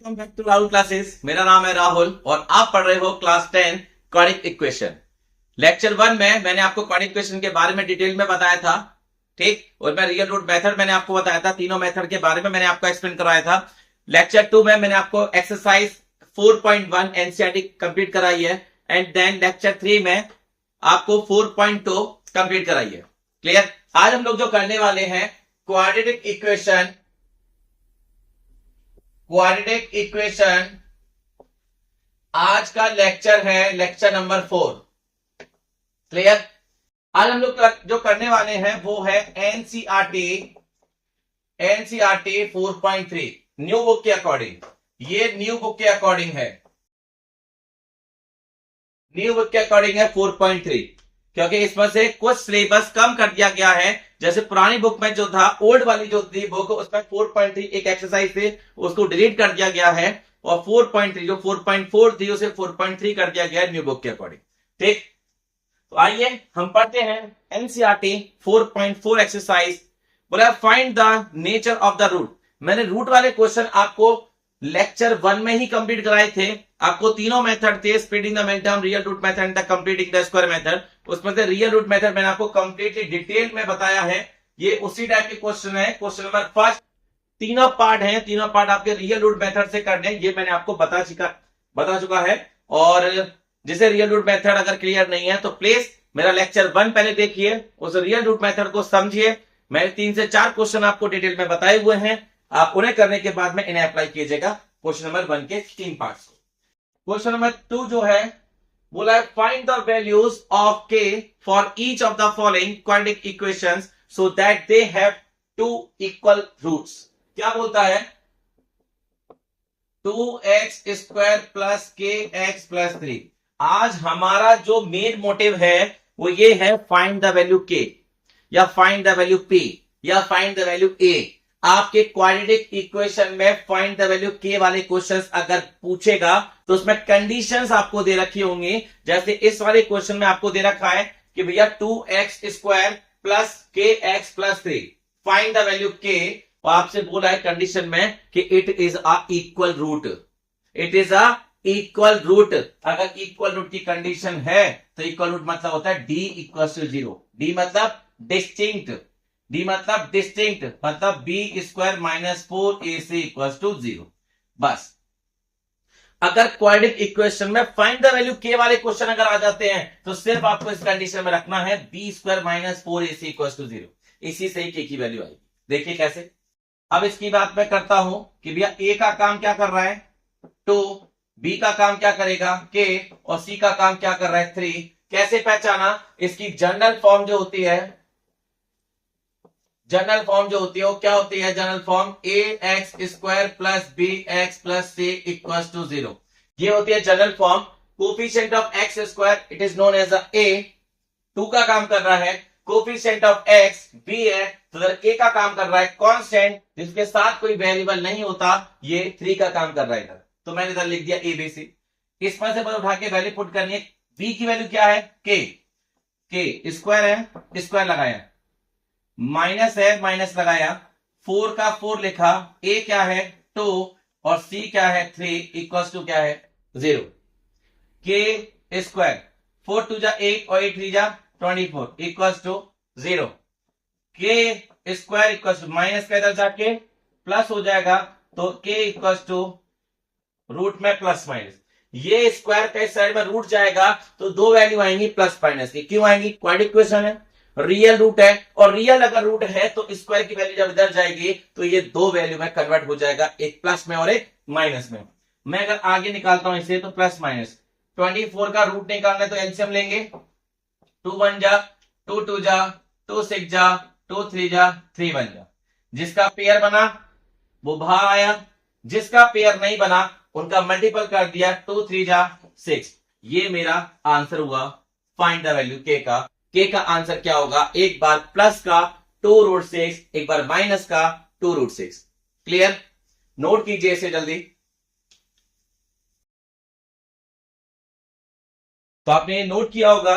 Welcome back to Rahul classes. मेरा नाम है राहुल और आप पढ़ रहे हो क्लास 10 क्वाड्रेटिक इक्वेशन। लेक्चर 1 में मैंने आपको क्वाड्रेटिक इक्वेशन के बारे में डिटेल में बताया था, ठीक। और मैं रियल रूट मेथड मैंने आपको बताया था, तीनों मेथड के बारे में मैंने आपको एक्सप्लेन कराया था। लेक्चर 2 में मैंने आपको एक्सरसाइज 4.1 एनसीईआरटी कंप्लीट कराई है एंड देन लेक्चर 3 में आपको 4.2 कंप्लीट कराई है। क्लियर। आज हम लोग जो करने वाले हैं क्वाड्रेटिक इक्वेशन आज का लेक्चर है लेक्चर नंबर 4। क्लियर। आज हम लोग जो करने वाले हैं वो है एनसीईआरटी 4.3 न्यू बुक के अकॉर्डिंग। ये न्यू बुक के अकॉर्डिंग है, न्यू बुक के अकॉर्डिंग है 4.3, क्योंकि इसमें से कुछ सिलेबस कम कर दिया गया है। जैसे पुरानी बुक में जो था, ओल्ड वाली जो थी बुक, उसमें 4.3 एक एक्सरसाइज थी, उसको डिलीट कर दिया गया है और 4.3 जो 4.4 थी उसे 4.3 कर दिया गया है न्यू बुक के अकॉर्डिंग, ठीक। तो आइए हम पढ़ते हैं एनसीईआरटी 4.4 एक्सरसाइज। बोला find the nature of the root. मैंने रूट वाले क्वेश्चन आपको लेक्चर 1 में ही कंप्लीट कराए थे। आपको तीनों मेथड थे, splitting the minimum, real root method and the completing the square method. उसमें से रियल रूट मेथड मैंने आपको कंप्लीटली डिटेल में बताया है। ये उसी टाइप के क्वेश्चन है। क्वेश्चन नंबर फर्स्ट, तीनों पार्ट हैं, तीनों पार्ट आपके रियल रूट मेथड से करने, ये मैंने आपको बता चुका है। और जिसे रियल रूट मेथड अगर क्लियर नहीं है तो प्लीज मेरा लेक्चर 1 पहले देखिए, उस रियल रूट मेथड को समझिए। मैंने 3 से 4 क्वेश्चन आपको डिटेल में बताए हुए हैं, आप उन्हें करने के बाद में इन्हें अप्लाई कीजिएगा क्वेश्चन नंबर 1 के 3 पार्ट्स को। क्वेश्चन नंबर 2 जो है बोला है find the values of k for each of the following quadratic equations so that they have 2 equal roots. क्या बोलता है? 2x square plus k x plus 3। आज हमारा जो मेन मोटिव है वो ये है फाइंड द वैल्यू के, या फाइंड द वैल्यू p, या फाइंड द वैल्यू a। आपके क्वाड्रेटिक इक्वेशन में फाइंड द वैल्यू के वाले क्वेश्चंस अगर पूछेगा तो उसमें कंडीशंस आपको दे रखी होंगी। जैसे इस वाले क्वेश्चन में आपको दे रखा है कि भैया 2x square plus k x plus 3, find the value k. और आपसे बोला है कंडीशन में कि it is a equal root, it is a equal root. अगर इक्वल रूट की कंडीशन है तो इक्वल रूट मतलब होता है d इक्वल टू 0। डी मतलब डिस्टिंक्ट, डी मतलब डिस्टिंक्ट, मतलब b square minus 4ac equal to 0। बस अगर क्वाड्रेटिक इक्वेशन में फाइंड द वैल्यू के वाले क्वेश्चन अगर आ जाते हैं तो सिर्फ आपको इस कंडीशन में रखना है b square minus 4ac equal to 0। इसी से ही के की वैल्यू आएगी। देखिए कैसे। अब इसकी बात मैं करता हूं कि भैया ए का काम क्या कर रहा है 2, बी का काम क्या करेगा के, और सी का काम क्या कर रहा है 3। कैसे पहचाना? इसकी जनरल फॉर्म जो होती है, जनरल फॉर्म जो होती है वो क्या होती है? General form a x square plus b x plus c equal to 0। ये होती है general form. Coefficient of x square it is known as a. 2 का काम कर रहा है कोफिशिएंट ऑफ एक्स बी है, तो इधर ए का काम कर रहा है कांस्टेंट जिसके साथ कोई वेरिएबल नहीं होता, ये 3 का काम कर रहा है इधर। तो मैंने इधर लिख दिया ए बी सी। इसमें से बस उठा के वैल्यू पुट करनी है। बी की वैल्यू क्या है? के स्क्वायर है, स्क्वायर लगाया, माइनस है, माइनस लगाया, 4 का 4 लिखा, ए क्या है 2 और सी क्या है 3 इक्वल टू क्या है 0। के स्क्वायर 4 2 जा 8 और 8 3 जा 24 इक्वल टू 0। के स्क्वायर इक्वल टू माइनस का इधर जाके प्लस हो जाएगा, तो के इक्वल टू रूट में प्लस माइनस। ये स्क्वायर का इस साइड में रूट जाएगा तो 2 वैल्यू आएंगी प्लस माइनस की। क्यों आएंगी? क्वाड्रेटिक इक्वेशन है, रियल रूट है, और रियल अगर रूट है तो स्क्वायर की वैल्यू जब इधर जाएगी तो ये 2 वैल्यू में कन्वर्ट हो जाएगा, एक प्लस में और एक माइनस में। मैं अगर आगे निकालता हूं इसे तो प्लस माइनस 24 का रूट निकालना है तो एलसीएम लेंगे। 2 1 जा 2 2 जा 2 6 जा 2 3 जा 3 1 जा। जिसका पेयर बना वो बाहर आया, जिसका पेयर नहीं बना उनका मल्टीपल कर दिया 2 3 जा 6। ये मेरा आंसर हुआ फाइंड द वैल्यू के का। के का आंसर क्या होगा? एक बार प्लस का 2 रूट 6, एक बार माइनस का 2 रूट 6। क्लियर? नोट कीजिए इसे जल्दी। तो आपने नोट किया होगा।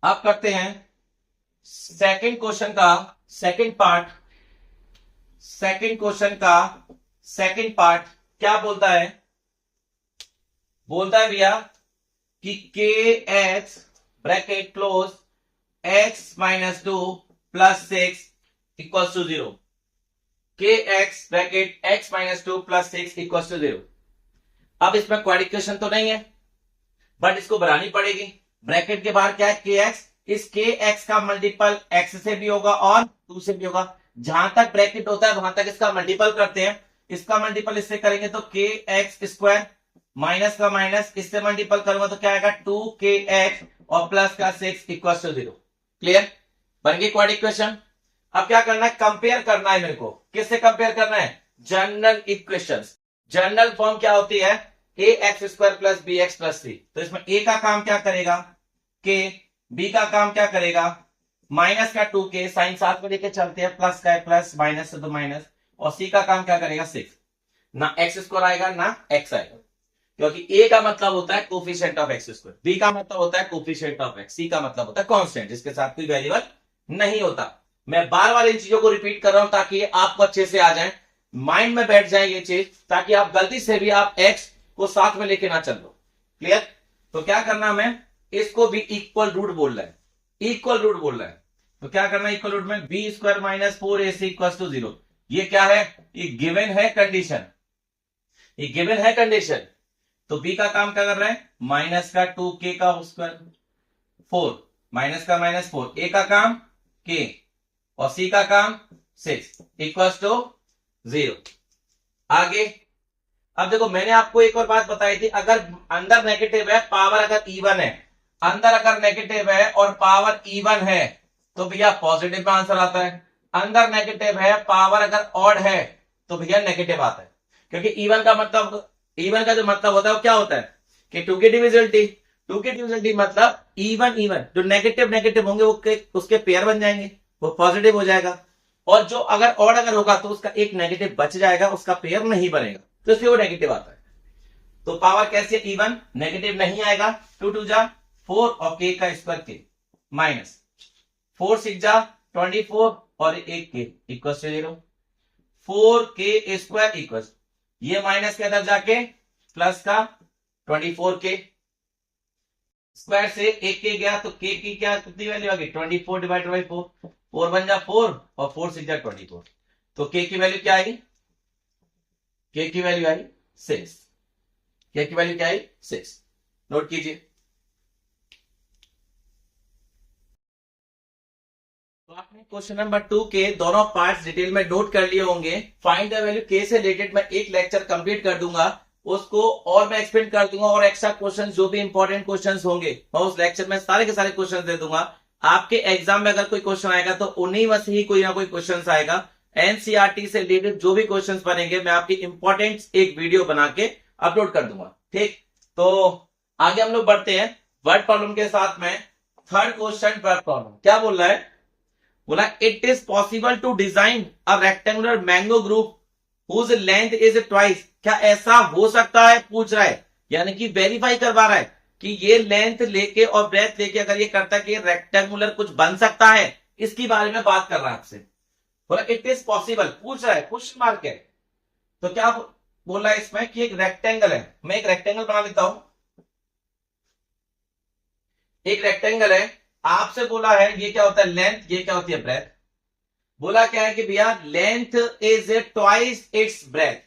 अब करते हैं सेकंड क्वेश्चन का सेकंड पार्ट। सेकंड क्वेश्चन का सेकंड पार्ट क्या बोलता है? बोलता है भैया कि k x bracket close x minus 2 plus 6 equal to 0। K x bracket x minus 2 plus 6 equal to 0। अब इसमें क्वाड्रेटिक इक्वेशन तो नहीं है, बट इसको बनानी पड़ेगी। ब्रैकेट के बाहर क्या है? के एक्स। इस के एक्स का मल्टीपल एक्स से भी होगा और 2 से भी होगा। जहां तक ब्रैकेट होता है वहां तक इसका मल्टीपल करते हैं। इसका मल्टीपल इससे करेंगे तो के एक्स स्क्वायर माइनस का माइनस इससे मल्टीपल करूंगा तो क्या आएगा? 2 एक्स और प्लस का 6 इक्वल टू 0। क्लियर? बन गई क्वाड्रेटिक इक्वेशन। अब क्या करना है? कंपेयर करना है मेरे को। किससे कंपेयर करना है? General equations. जनरल फॉर्म क्या होती है? A x square plus b x plus c. तो इसमें ए का काम क्या करेगा? के। बी का काम क्या करेगा? माइनस का 2 के, साइन साथ में लेके चलते हैं, प्लस का है प्लस, माइनस से तो माइनस, और सी का काम क्या करेगा? 6। ना एक्स स्क्वायर आएगा ना एक्स आएगा, क्योंकि ए का मतलब होता है coefficient of x square, b का मतलब होता है कोफिशिएंट ऑफ एक्स, सी का मतलब होता है कांस्टेंट जिसके साथ कोई वेरिएबल नहीं होता। मैं बार बार इन चीजों को रिपीट कर रहा हूं ताकि आपको अच्छे से आ जाए, माइंड में बैठ जाए ये चीज, ताकि आप गलती से भी आप एक्स को साथ में लेके ना चल लो। क्लियर? तो क्या करना, मैं इसको भी इक्वल रूट बोल रहा है, इक्वल रूट बोल रहा है। तो क्या करना है इक्वल रूट में? B square minus 4ac equal to 0। ये क्या है? ये गिवन है कंडीशन, ये गिवन है कंडीशन। तो बी का काम क्या कर रहा है? माइनस का 2k का स्क्वायर 4, माइनस का माइनस 4, ए का काम k और सी का काम 6 इक्वल टू 0। आगे अब देखो, मैंने आपको एक और बात बताई थी, अगर अंदर नेगेटिव है, पावर अगर इवन है, अंदर अगर नेगेटिव है और पावर इवन है तो भैया पॉजिटिव में आंसर आता है। अंदर नेगेटिव है, पावर अगर ऑड है तो भैया नेगेटिव आता है। क्योंकि इवन का मतलब, इवन का जो मतलब होता है वो क्या होता है कि 2 की डिविजिबिलिटी, 2 की डिविजिबिलिटी मतलब इवन, इवन जो नेगेटिव नेगेटिव होंगे वो उसके पेयर बन जाएंगे, वो पॉजिटिव हो जाएगा। और जो अगर ऑड अगर होगा तो उसका एक नेगेटिव बच जाएगा, उसका पेयर नहीं बनेगा, तो इसलिए वो नेगेटिव आता है। तो पावर कैसे? इवन, नेगेटिव नहीं आएगा। 2 2 जा 4 और के का स्क्वायर के माइनस 4 6 जा 24 और 1 के इक्वल टू 0। 4 के स्क्वायर इक्वल, ये माइनस के अंदर जाके प्लस का 24 के स्क्वायर से 1 के गया तो के की क्या कितनी वैल्यू आ गई? 24 डिवाइडेड बाई 4, 4 बन जा 4 और 4 6 जा 24। तो के की वैल्यू क्या आई? के की वैल्यू आई 6। के की वैल्यू क्या आई? 6। नोट कीजिए। तो आपने क्वेश्चन नंबर 2 के दोनों पार्ट्स डिटेल में नोट कर लिए होंगे। फाइंड द वैल्यू के से रिलेटेड मैं एक लेक्चर कंप्लीट कर दूंगा, उसको और मैं एक्सप्लेन कर दूंगा, और एक्स्ट्रा क्वेश्चन जो भी इंपॉर्टेंट क्वेश्चंस होंगे मैं उस लेक्चर में सारे के सारे क्वेश्चन दे दूंगा। आपके एग्जाम में अगर कोई क्वेश्चन आएगा तो उन्हीं में से ही कोई ना कोई क्वेश्चन आएगा। एनसीईआरटी से रिलेटेड जो भी क्वेश्चन बनेंगे मैं आपकी इंपॉर्टेंट एक वीडियो बना के अपलोड कर दूंगा। ठीक, तो आगे हम लोग बढ़ते हैं वर्ड प्रॉब्लम के साथ में। थर्ड क्वेश्चन वर्ड प्रॉब्लम क्या बोल रहा है? बोला it is possible to design a rectangular mango group whose length is twice. क्या ऐसा हो सकता है? पूछ रहा है, यानी कि वेरीफाई करवा रहा है कि ये लेंथ लेके और ब्रेथ लेके अगर ये करता है कि रेक्टेंगुलर कुछ बन सकता है, इसकी बारे में बात कर रहा है आपसे। बोला इट इज पॉसिबल, पूछ रहा है, क्वेश्चन मार्क है। तो क्या बोल रहा है इसमें कि एक रेक्टेंगल है, मैं एक रेक्टेंगल बना देता हूं, एक रेक्टेंगल है, आपसे बोला है ये क्या होता है लेंथ, ये क्या होती है ब्रेथ। बोला क्या है कि भैया length is twice its breath.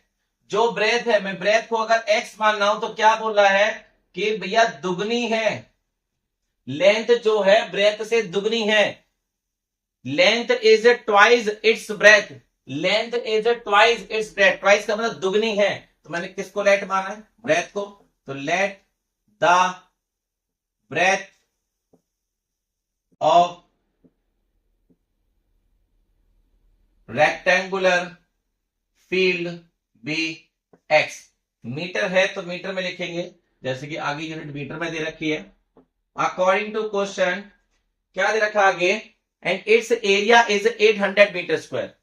जो ब्रेथ है, मैं ब्रेथ को अगर एक्स मान रहा हूं तो क्या बोल रहा है कि भैया दुगनी है, लेंथ जो है ब्रेथ से दुगनी है। Length is twice its breath, length is twice its breath, twice का मतलब दुगनी है। तो मैंने किसको लेट माना है? ब्रेथ को। तो let the breadth of rectangular field be x. Metre है तो मीटर में लिखेंगे, जैसे कि आगे यूनिट मीटर में दे रखी है। अकॉर्डिंग टू क्वेश्चन क्या दे रखा आगे? And its area is 800 metre square.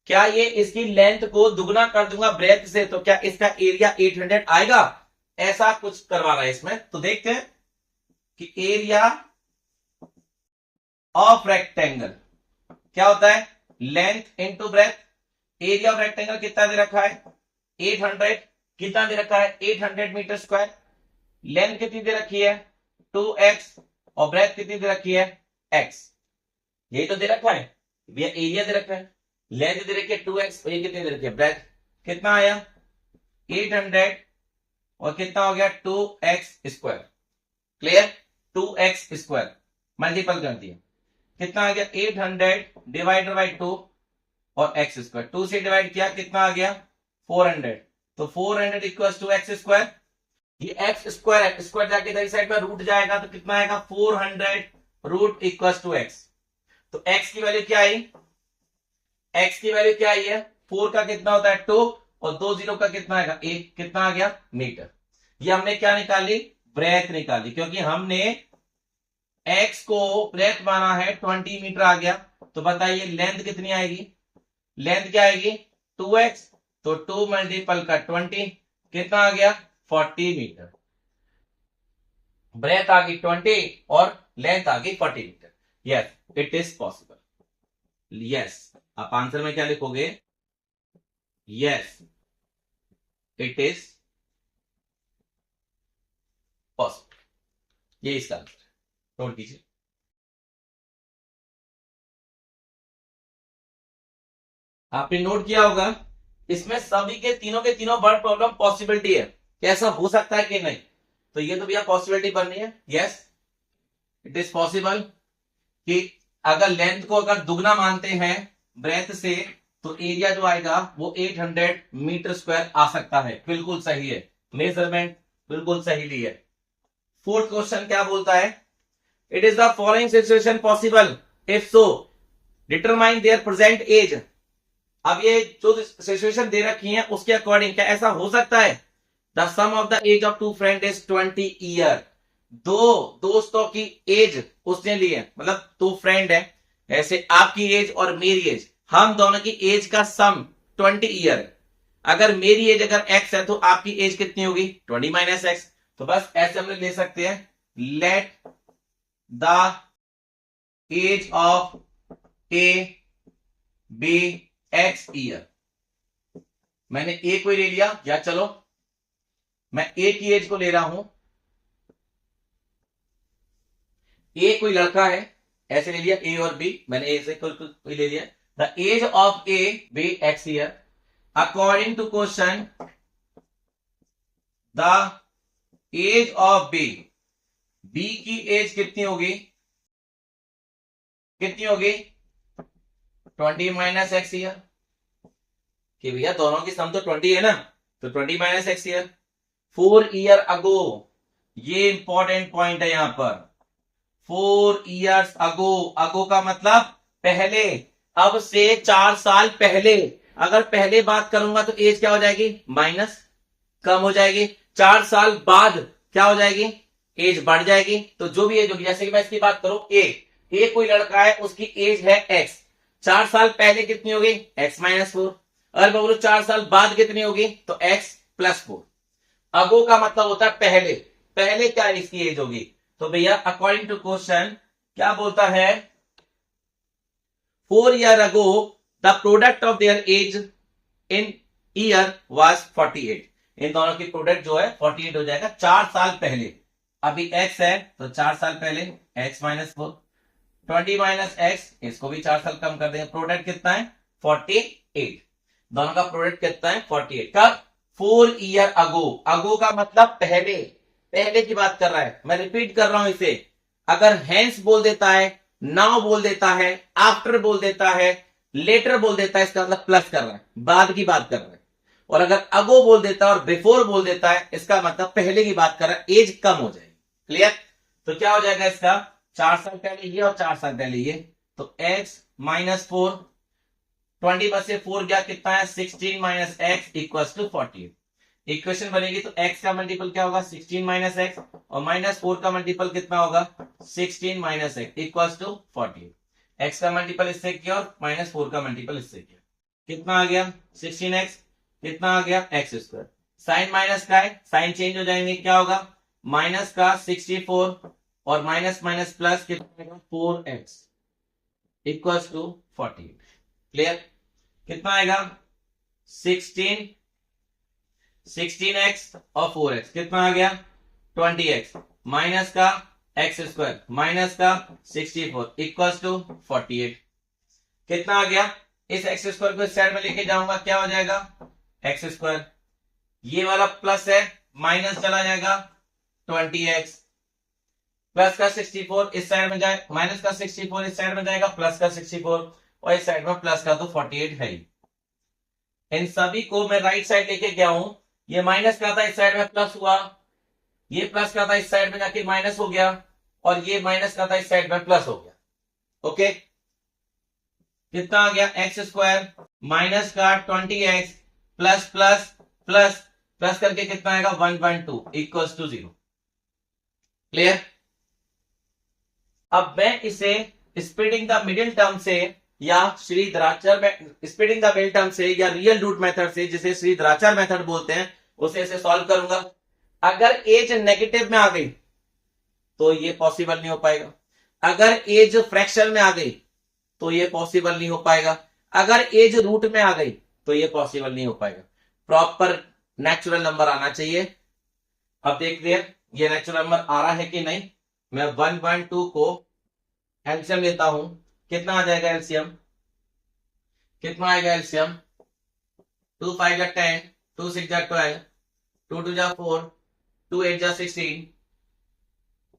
क्या ये इसकी लेंथ को दुगना कर दूंगा ब्रेथ से तो क्या इसका एरिया 800 आएगा? ऐसा कुछ करवा रहा है इसमें। तो देखते हैं कि एरिया ऑफ रेक्टेंगल क्या होता है? Length into breadth. Area of rectangle कितना दे रखा है 800, कितना दे रखा है 800 मीटर स्क्वायर, लेंथ कितनी दे रखी है 2x और ब्रेथ कितनी दे रखी है x, यही तो दे रखा है भैया, एरिया दे रखा है, लेंथ दे रखी है 2x और ये कितनी दे रखी है ब्रेथ, कितना आया 800 और कितना हो गया 2x square, clear 2x square multiple कर दिया, कितना आ गया 800 डिवाइडेड बाई 2 और x स्क्वायर, 2 से डिवाइड किया कितना आ गया 400, तो 400 इक्वल्स टू x स्क्वायर, ये x स्क्वायर है, स्क्वायर जाके इधर साइड में रूट जाएगा तो कितना आएगा 400 रूट इक्वल्स टू x, तो x की वैल्यू क्या आई, x की वैल्यू क्या आई है 4 का कितना होता है 2 और 2 जीरो का कितना आएगा 1, कितना आ गया मीटर, ये हमने क्या निकाली ब्रेथ निकाली, क्योंकि हमने x को ब्रेथ माना है 20 मीटर आ गया, तो बताइए लेंथ कितनी आएगी, लेंथ क्या आएगी 2x, तो 2 मल्टीपल का 20 कितना आ गया 40 मीटर, ब्रेथ आ गई 20 और लेंथ आ गई 40 metre, yes it is possible, yes आप आंसर में क्या लिखोगे, यस इट इज पॉसिबल, ये इसका आंसर है, नोट कीजिए। आपने नोट किया होगा इसमें सभी के तीनों वर्ड प्रॉब्लम पॉसिबिलिटी है कि ऐसा हो सकता है कि नहीं, तो ये तो भैया पॉसिबिलिटी बन रही है, यस इट इज पॉसिबल कि अगर लेंथ को अगर दुगना मानते हैं ब्रेथ से तो एरिया जो आएगा वो 800 मीटर स्क्वायर आ सकता है, बिल्कुल सही है, मेजरमेंट बिल्कुल सही ली है। फोर्थ क्वेश्चन क्या बोलता है, it is the following situation possible, if so determine their present age, अब ये जो सिचुएशन दे रखी है उसके अकॉर्डिंग क्या ऐसा हो सकता है, the sum of the age of two friend is 20 year, दो दोस्तों की एज उसने ली है, मतलब दो फ्रेंड है, ऐसे आपकी एज और मेरी एज, हम दोनों की एज का सम 20 ईयर, अगर मेरी एज अगर x है तो आपकी एज कितनी होगी 20 माइनस एक्स, तो बस ऐसे हम ले सकते हैं, let the age of A B x year, मैंने ए को ले लिया, या चलो मैं ए की एज को ले रहा हूं, ए कोई लड़का है ऐसे ले लिया ए और बी, मैंने ए से कोई ले लिया, the age of A B x year, according to question the age of B, B की एज कितनी होगी, कितनी होगी 20 माइनस एक्स ईयर, कि भैया दोनों की सम तो 20 है ना, तो 20 माइनस एक्स ईयर, 4 ईयर अगो, ये इंपॉर्टेंट पॉइंट है यहां पर, 4 इयर्स अगो, अगो का मतलब पहले, अब से 4 साल पहले, अगर पहले बात करूंगा तो एज क्या हो जाएगी माइनस कम हो जाएगी, 4 साल बाद क्या हो जाएगी एज बढ़ जाएगी, तो जो भी एज होगी, जैसे कि मैं इसकी बात करूं ए कोई लड़का है उसकी एज है एक्स, 4 साल पहले कितनी होगी एक्स माइनस 4, अगर मैं बोलूं 4 साल बाद कितनी होगी तो एक्स प्लस 4, अगो का मतलब होता है पहले, पहले क्या इसकी एज होगी, तो भैया अकॉर्डिंग टू क्वेश्चन क्या बोलता है 4 year ago the product of their age in year was 48, इन दोनों की प्रोडक्ट जो है 48 हो जाएगा 4 साल पहले, अभी x है तो 4 साल पहले x माइनस 4, 20 माइनस एक्स, इसको भी 4 साल कम कर देंगे, प्रोडक्ट कितना है 48, दोनों का प्रोडक्ट कितना है 48, कब 4 ईयर अगो, अगो का मतलब पहले, पहले की बात कर रहा है, मैं रिपीट कर रहा हूं इसे, अगर हैंस बोल देता है, नाउ बोल देता है, आफ्टर बोल देता है, लेटर बोल देता है, इसका मतलब प्लस कर रहा है, बाद की बात कर रहा है, और अगर अगो बोल देता है और बिफोर बोल देता है इसका मतलब पहले की बात कर रहा है, एज कम हो जाएगी, क्लियर, तो क्या हो जाएगा इसका 4 साल पहले ये और 4 साल पहले ये, तो x माइनस 4, 20 में से 4 गया कितना है 16 minus x equal to 48, equation बनेगी तो x का मल्टीपल क्या होगा 16 माइनस एक्स और माइनस 4 का मल्टीपल कितना होगा 16 minus x equal to 48, x का मल्टीपल इससे किया और माइनस 4 का मल्टीपल इससे किया, कितना आ गया 16x, कितना आ गया एक्स स्क्वायर, साइन माइनस का है, साइन चेंज हो जाएंगे, क्या होगा माइनस का 64 और माइनस माइनस प्लस कितना 4x इक्वल टू 48, क्लियर, कितना आएगा 16x और 4x कितना आ गया 20x माइनस का एक्स स्क्वायर माइनस का 64 इक्वल टू 48 कितना आ गया। इस एक्स स्क्वायर को इस साइड में लेके जाऊंगा क्या हो जाएगा एक्स स्क्वायर, ये वाला प्लस है माइनस चला जाएगा 20x प्लस का 64 इस साइड में जाए माइनस का 64 इस साइड में जाएगा प्लस का 64 और इस साइड में प्लस का तो 48 है ही। इन सभी को मैं राइट साइड लेके गया हूं, ये माइनस का था इस साइड में प्लस हुआ, ये प्लस का था इस साइड में जाके माइनस हो गया और ये माइनस का था इस साइड में प्लस हो गया। ओके कितना आ गया एक्स स्क्वायर माइनस का 20x plus plus plus plus करके कितना आएगा 112 इक्वल टू 0। क्लियर। अब मैं इसे स्प्लिटिंग द मिडिल टर्म से या श्रीधराचार्य में स्प्लिटिंग द मिडिल टर्म से या रियल रूट मेथड से जिसे श्रीधराचार्य मेथड बोलते हैं उसे इसे सॉल्व करूंगा। अगर एज नेगेटिव में आ गई तो ये पॉसिबल नहीं हो पाएगा, अगर एज फ्रैक्शन में आ गई तो ये पॉसिबल नहीं हो पाएगा, अगर एज रूट में आ गई तो ये पॉसिबल नहीं हो पाएगा। प्रॉपर नेचुरल नंबर आना चाहिए। अब देखते हैं ये नेचुरल नंबर आ रहा है कि नहीं। मैं 112 को एलसीएम लेता हूं, कितना आ जाएगा एलसीएम, कितना आएगा एलसीएम 2 5 जा 10 2 6 जा 12 2 2 जा 4 2 8 जा 16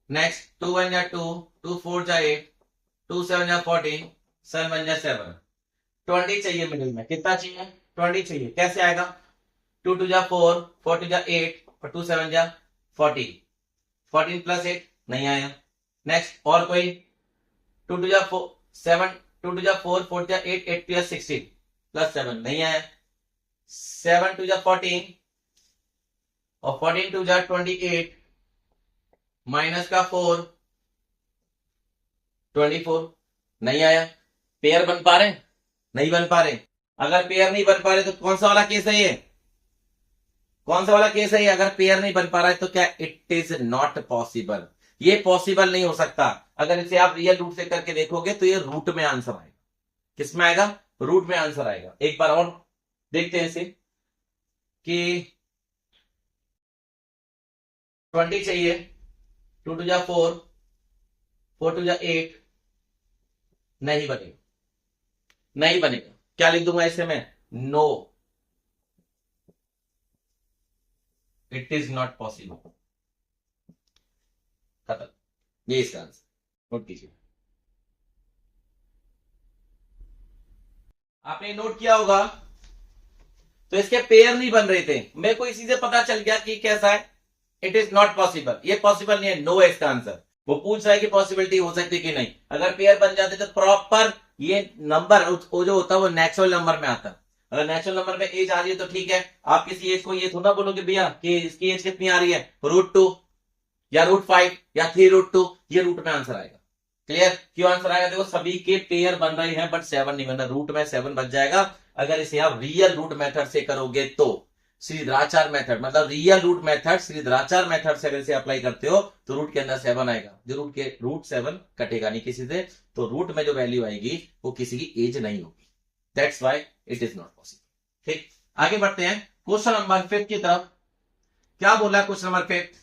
नेक्स्ट 2 1 जा 2 2 4 जा 8 2 7 जा 14 7 1 जा 7 20 चाहिए मिडिल में, कितना चाहिए 20 चाहिए। कैसे आएगा 2 2 जा 4 4 2 जा 8 और 2 7 जा 14 14 प्लस 8 नहीं आया। नेक्स्ट और कोई 2 2 जा 4 7 2 2 जा 4 4 जा 8 8 प्लस 16 प्लस 7 नहीं आया। 7 2 जा 14 और 14 2 जा 28 माइनस का 4 24 नहीं आया। पेयर बन पा रहे नहीं बन पा रहे। अगर पेयर नहीं बन पा रहे तो कौन सा वाला केस है ये, कौन सा वाला केस है ये। अगर पेयर नहीं बन पा रहा है तो क्या इट इज नॉट पॉसिबल, ये पॉसिबल नहीं हो सकता। अगर इसे आप रियल रूट से करके देखोगे तो ये रूट में आंसर आएगा। किसमें आएगा रूट में आंसर आएगा। एक बार और देखते हैं इसे कि 20 चाहिए 2 2 जा 4 4 2 जा 8 नहीं बनेगा, नहीं बनेगा। क्या लिख दूंगा इसे मैं no it is not possible. खत्म, ये इसका आंसर नोट कीजिए। आपने नोट किया होगा तो इसके पेयर नहीं बन रहे थे, मेरे को इसी से पता चल गया कि कैसा है इट इज नॉट पॉसिबल, ये पॉसिबल नहीं है, नो है इसका आंसर। वो पूछ रहा है कि पॉसिबिलिटी हो सकती कि नहीं। अगर पेयर बन जाते तो प्रॉपर ये नंबर जो होता है वो नेचुरल नंबर में आता। अगर नेचुरल नंबर में एज आ रही है तो ठीक है, आप किसी एज को ये थोड़ा बोलोगे भैया कि इसकी एज कितनी आ रही है √2 या √5 या 3√2, ये रूट में आंसर आएगा। क्लियर। क्यों आंसर आएगा देखो सभी के पेयर बन रहे हैं बट 7 नहीं बन रहा, रूट में 7 बच जाएगा। अगर इसे आप रियल रूट मेथड से करोगे तो श्रीधराचार्य मेथड मतलब real root method Sridharacharya method से अगर इसे अप्लाई करते हो तो रूट के अंदर 7 आएगा, जो रूट 7 कटेगा नहीं किसी से, तो रूट में जो वैल्यू आएगी वो किसी की एज नहीं होगी। That's why it is not possible. ठीक, आगे बढ़ते हैं क्वेश्चन नंबर 5 की तरफ। क्या बोला क्वेश्चन नंबर 5,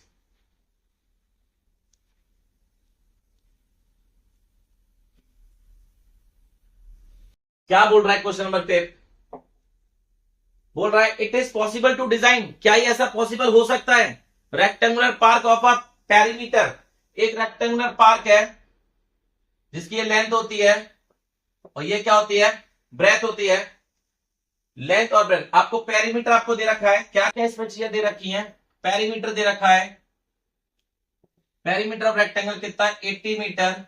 क्या बोल रहा है क्वेश्चन नंबर 5, बोल रहा है it is possible to design, क्या ये ऐसा पॉसिबल हो सकता है rectangular park of a perimeter. एक रेक्टेंगुलर पार्क है जिसकी ये लेंथ होती है और ये क्या होती है ब्रेथ होती है, लेंथ और ब्रेथ। आपको पेरीमीटर आपको दे रखा है, क्या क्या इसमें चीजें दे रखी हैं, पेरीमीटर दे रखा है, पेरीमीटर ऑफ रेक्टेंगल कितना है 80 मीटर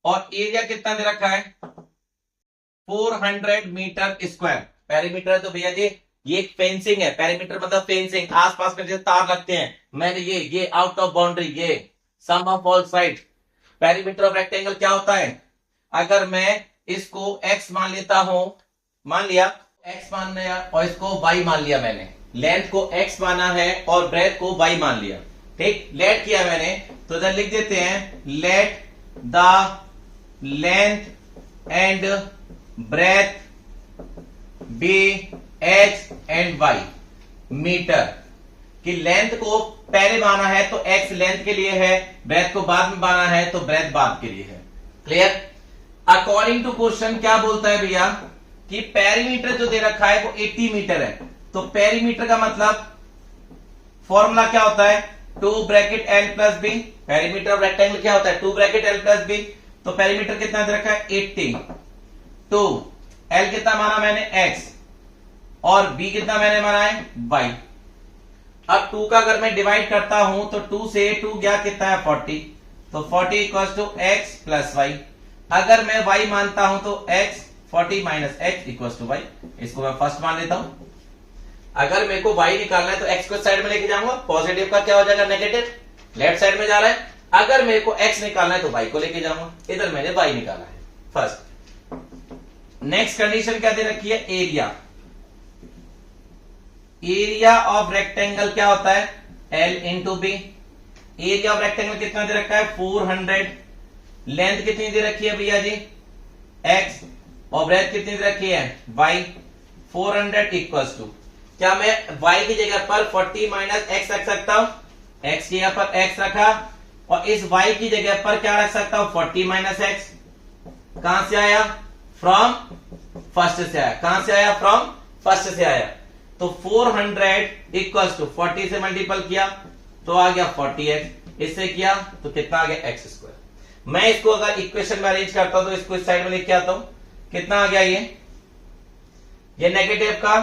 और एरिया कितना दे रखा है 400 मीटर स्क्वायर। पेरीमीटर है तो भैया जी ये एक फेंसिंग है, पेरीमीटर मतलब फेंसिंग, आसपास में जैसे तार लगते हैं, मैंने ये आउट ऑफ बाउंड्री, ये sum of all side. Perimeter of rectangle क्या होता है, अगर मैं इसको x मान लेता हूं, मान लिया x मान लिया और इसको y मान लिया, मैंने लेंथ को x माना है और ब्रेथ को y मान लिया। ठीक, लेट किया मैंने तो इधर लिख देते हैं let the length and breadth be x and y metre की लेंथ को पहले माना है तो एक्स लेंथ के लिए है, ब्रेथ को बाद में माना है तो ब्रेथ बाद के लिए है। क्लियर? अकॉर्डिंग टू क्वेश्चन क्या बोलता है भैया कि पेरीमीटर जो दे रखा है वो 80 मीटर है, तो पेरीमीटर का मतलब फॉर्मूला क्या होता है 2 bracket L plus B. Perimeter of rectangle क्या होता है 2 ब्रैकेट एल प्लस बी। तो पेरीमीटर कितना दे रखा है 80, 2 एल कितना माना मैंने x और b कितना मैंने माना है y। अब 2 का अगर मैं डिवाइड करता हूं तो 2 से 2 गया कितना है 40, तो 40 equals to x plus y। अगर मैं y मानता हूं तो x 40 minus x equals to y। इसको मैं फर्स्ट मान लेता हूं। अगर मेरे को y निकालना है तो x को साइड में लेके जाऊंगा, पॉजिटिव का क्या हो जाएगा नेगेटिव, लेफ्ट साइड में जा रहा है। अगर मेरे को x निकालना है तो y को लेके जाऊंगा, इधर मैंने y निकाला है फर्स्ट। नेक्स्ट कंडीशन क्या दे रखी है एरिया। एरिया ऑफ रेक्टेंगल क्या होता है L into B. Area of rectangle कितना दे रखा है 400। लेंथ कितनी दे रखी है भैया जी x और ब्रेथ कितनी दे रखी है y। 400 इक्वल्स टू, क्या मैं y की जगह पर 40 माइनस x रख सकता हूं, x की जगह पर x रखा और इस y की जगह पर क्या रख सकता हूं 40 माइनस x। कहां से आया फ्रॉम फर्स्ट से आया, कहां से आया फ्रॉम फर्स्ट से आया। तो 400 इक्वल्स टू 40 से मल्टीपल किया तो आ गया 40x, इससे किया तो कितना आ गया x स्क्वायर। मैं इसको अगर इक्वेशन में अरेंज करता हूं तो इसको इस साइड में लेके आता हूं, कितना आ गया ये नेगेटिव का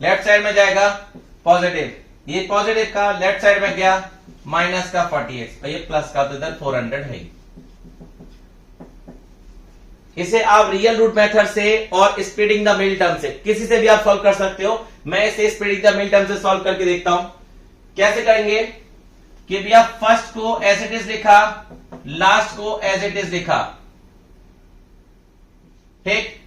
लेफ्ट साइड में जाएगा पॉजिटिव, ये पॉजिटिव का लेफ्ट साइड में गया माइनस का 40x, ये प्लस का तो इधर 400 है। इसे आप रियल रूट मेथड से और स्प्लिटिंग द मिडिल टर्म से किसी से भी आप सॉल्व कर सकते हो। मैं इसे स्प्लिटिंग द मिडिल टर्म से सॉल्व करके देखता हूं कैसे करेंगे कि भैया फर्स्ट को एज इट इज लिखा, लास्ट को एज इट इज लिखा, ठीक।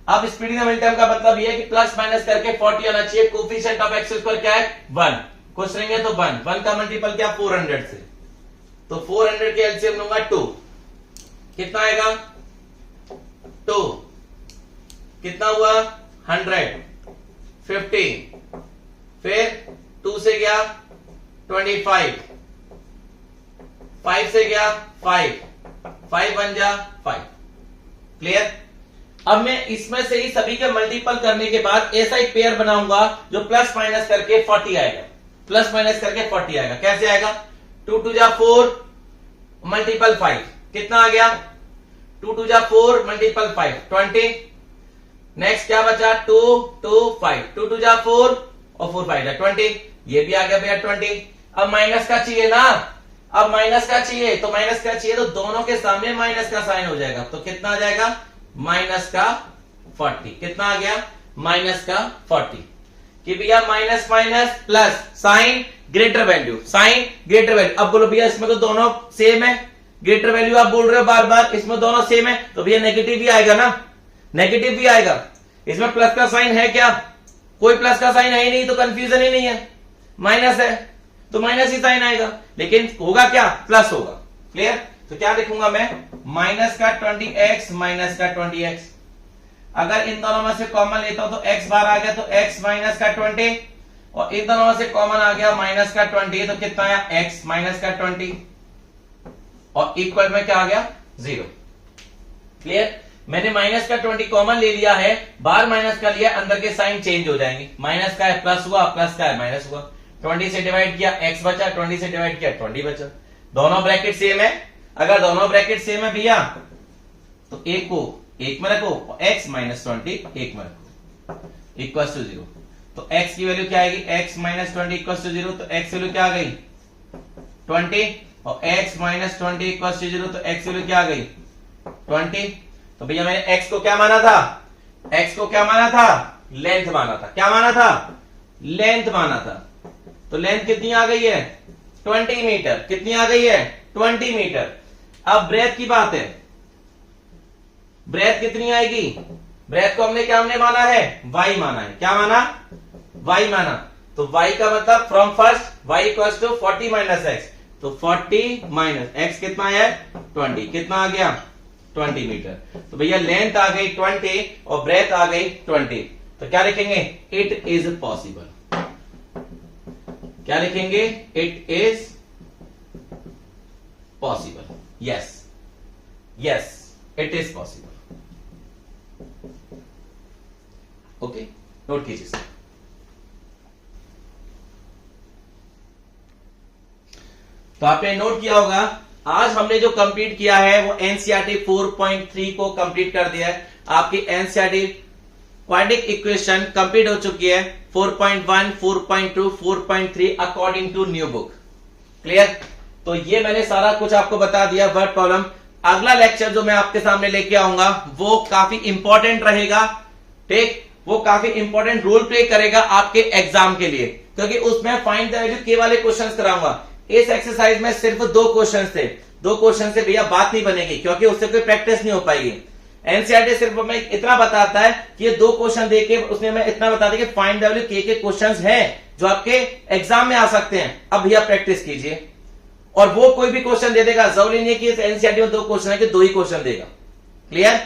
अब स्प्लिटिंग द मिडिल टर्म का मतलब यह है कि प्लस माइनस करके 40 आना चाहिए। कोफिशिएंट ऑफ एक्स स्क्वायर क्या है 1, कुछ नहीं है तो 1 का मल्टीपल क्या 400 से, तो 400 के एलसीएम लूंगा 2, कितना आएगा 2, कितना हुआ 100, 50, फिर 2 से गया 25, 5 से गया 5, 5 बन जा 5। क्लियर? अब मैं इसमें से ही सभी के मल्टीपल करने के बाद ऐसा एक पेयर बनाऊंगा जो प्लस माइनस करके 40 आएगा, प्लस माइनस करके 40 आएगा। कैसे आएगा 2 2 जा 4 मल्टीपल 5, कितना आ गया 2 2 जा 4 मल्टीपल 5 20। नेक्स्ट क्या बचा 2 2 5, 2 2 जा 4 और 4 5 जा 20, ये भी आ गया भैया 20। अब माइनस का चाहिए ना, अब माइनस का चाहिए तो माइनस का चाहिए तो दोनों के सामने माइनस का साइन हो जाएगा, तो कितना आ जाएगा माइनस का 40। कितना आ गया माइनस का 40 कि भैया minus minus plus sign greater value, sign greater value. अब बोलो भैया इसमें तो दोनों सेम है, ग्रेटर वैल्यू आप बोल रहे हो बार बार, इसमें दोनों सेम है तो भैया नेगेटिव भी आएगा ना, नेगेटिव भी आएगा। इसमें प्लस का साइन है क्या, कोई प्लस का साइन है ही नहीं, तो कंफ्यूजन ही नहीं है, माइनस है तो माइनस ही साइन आएगा, लेकिन होगा क्या प्लस होगा। क्लियर? तो क्या लिखूंगा मैं माइनस का 20x माइनस का 20x। अगर इन दोनों में से कॉमन लेता हूं तो x बार आ गया तो x माइनस का 20 और इन दोनों में से कॉमन आ गया माइनस का 20, तो कितना आया x माइनस का 20 और इक्वल में क्या आ गया 0। क्लियर? मैंने माइनस का 20 कॉमन ले लिया है, बाहर माइनस का लिया, अंदर के साइन चेंज हो जाएंगे, माइनस का है प्लस हुआ, प्लस का है माइनस हुआ। 20 से डिवाइड किया x बचा, 20 से डिवाइड किया 20 बचा। दोनों ब्रैकेट सेम है, अगर दोनों ब्रैकेट सेम है भैया तो एक को एक में रखो, x माइनस 20 एक में रखो, इक्वल टू 0। तो x की वैल्यू क्या आएगी x माइनस 20 इक्वल टू 0, तो x वैल्यू क्या आ गई 20 और x माइनस 20 इक्वल टू 0, तो x वैल्यू क्या आ गई 20। तो भैया मैंने x को क्या माना था, x को क्या माना था लेंथ माना था, क्या माना था लेंथ माना था। तो लेंथ कितनी आ गई है 20 मीटर, कितनी आ गई है 20 मीटर। अब ब्रेथ की बात है, ब्रेथ कितनी आएगी, ब्रेथ को हमने माना है y माना है, क्या माना y माना, तो y का मतलब from first y equals to 40 minus x, तो 40 माइनस x कितना है 20, कितना आ गया 20 मीटर। तो भैया लेंथ आ गई 20 और ब्रेथ आ गई 20, तो क्या लिखेंगे? It is possible. क्या लिखेंगे? It is possible. Yes, yes, it is possible. Okay, note कीजिए सर। तो आपने नोट किया होगा, आज हमने जो कंप्लीट किया है वो एनसीईआरटी 4.3 को कंप्लीट कर दिया है। आपकी एनसीईआरटी क्वाड्रेटिक इक्वेशन कंप्लीट हो चुकी है 4.1, 4.2, 4.3 according to new book. Clear? तो ये मैंने सारा कुछ आपको बता दिया वर्ड प्रॉब्लम। अगला लेक्चर जो मैं आपके सामने लेके आऊंगा वो काफी इंपॉर्टेंट रहेगा। ठीक, वो काफी इंपॉर्टेंट रोल प्ले करेगा आपके एग्जाम के लिए, क्योंकि उसमें फाइंड द वैल्यू के वाले क्वेश्चंस कराऊंगा। इस एक्सरसाइज में सिर्फ 2 क्वेश्चन थे, 2 क्वेश्चन से भैया बात नहीं बनेगी, क्योंकि उससे कोई प्रैक्टिस नहीं हो पाएगी। एनसीईआरटी सिर्फ हमें इतना बताता है कि ये 2 क्वेश्चन देके उसने हमें इतना बता दिया कि फाइंड द वैल्यू के क्वेश्चंस हैं जो आपके एग्जाम में आ सकते हैं। अब भैया प्रैक्टिस कीजिए, और वो कोई भी क्वेश्चन दे देगा, जरूरी नहीं है कि एनसीईआरटी में 2 क्वेश्चन है कि 2 ही क्वेश्चन देगा। क्लियर?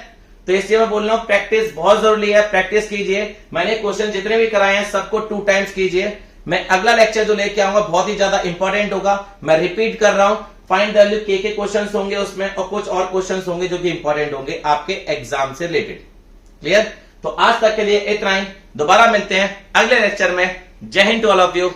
तो इसलिए मैं बोल रहा हूं प्रैक्टिस बहुत जरूरी है, प्रैक्टिस कीजिए। मैंने क्वेश्चन जितने भी कराए हैं सबको 2 टाइम्स कीजिए। मैं अगला लेक्चर जो लेके आऊंगा बहुत ही ज्यादा इंपॉर्टेंट होगा। मैं रिपीट कर रहा हूं, फाइंड द वैल्यू के क्वेश्चंस होंगे उसमें, और कुछ और क्वेश्चंस होंगे जो कि इंपॉर्टेंट होंगे आपके एग्जाम से रिलेटेड। क्लियर? तो आज तक के लिए इतना ही, दोबारा मिलते हैं अगले लेक्चर में। जय हिंद टू ऑल ऑफ यू।